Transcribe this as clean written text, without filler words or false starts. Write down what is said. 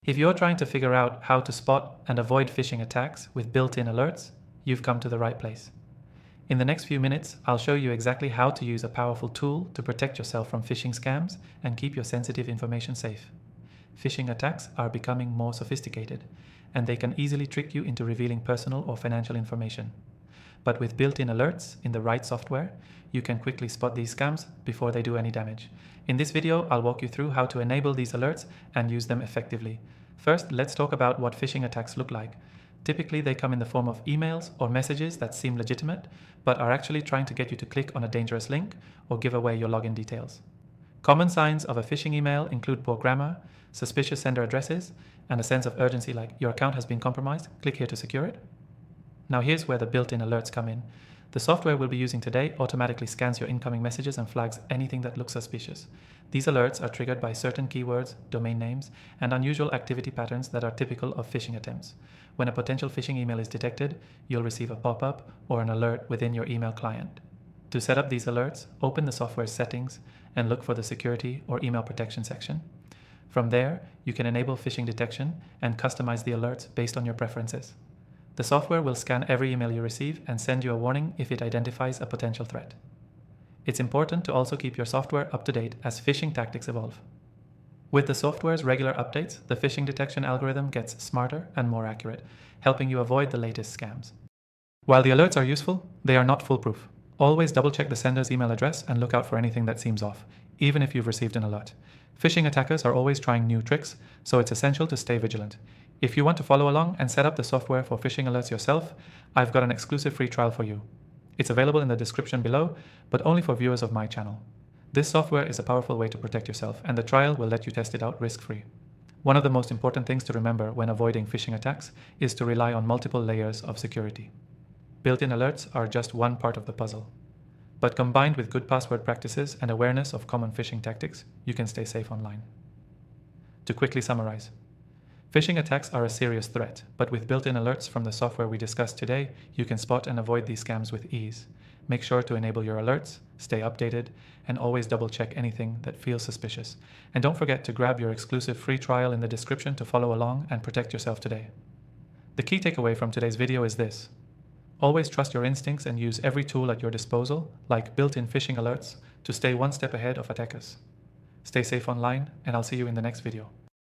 If you're trying to figure out how to spot and avoid phishing attacks with built-in alerts, you've come to the right place. In the next few minutes, I'll show you exactly how to use a powerful tool to protect yourself from phishing scams and keep your sensitive information safe. Phishing attacks are becoming more sophisticated, and they can easily trick you into revealing personal or financial information. But with built-in alerts in the right software, you can quickly spot these scams before they do any damage. In this video, I'll walk you through how to enable these alerts and use them effectively. First, let's talk about what phishing attacks look like. Typically, they come in the form of emails or messages that seem legitimate, but are actually trying to get you to click on a dangerous link or give away your login details. Common signs of a phishing email include poor grammar, suspicious sender addresses, and a sense of urgency like your account has been compromised, click here to secure it. Now here's where the built-in alerts come in. The software we'll be using today automatically scans your incoming messages and flags anything that looks suspicious. These alerts are triggered by certain keywords, domain names, and unusual activity patterns that are typical of phishing attempts. When a potential phishing email is detected, you'll receive a pop-up or an alert within your email client. To set up these alerts, open the software's settings and look for the security or email protection section. From there, you can enable phishing detection and customize the alerts based on your preferences. The software will scan every email you receive and send you a warning if it identifies a potential threat. It's important to also keep your software up to date as phishing tactics evolve. With the software's regular updates, the phishing detection algorithm gets smarter and more accurate, helping you avoid the latest scams. While the alerts are useful, they are not foolproof. Always double-check the sender's email address and look out for anything that seems off, even if you've received an alert. Phishing attackers are always trying new tricks, so it's essential to stay vigilant. If you want to follow along and set up the software for phishing alerts yourself, I've got an exclusive free trial for you. It's available in the description below, but only for viewers of my channel. This software is a powerful way to protect yourself, and the trial will let you test it out risk-free. One of the most important things to remember when avoiding phishing attacks is to rely on multiple layers of security. Built-in alerts are just one part of the puzzle. But combined with good password practices and awareness of common phishing tactics, you can stay safe online. To quickly summarize, phishing attacks are a serious threat, but with built-in alerts from the software we discussed today, you can spot and avoid these scams with ease. Make sure to enable your alerts, stay updated, and always double-check anything that feels suspicious. And don't forget to grab your exclusive free trial in the description to follow along and protect yourself today. The key takeaway from today's video is this. Always trust your instincts and use every tool at your disposal, like built-in phishing alerts, to stay one step ahead of attackers. Stay safe online, and I'll see you in the next video.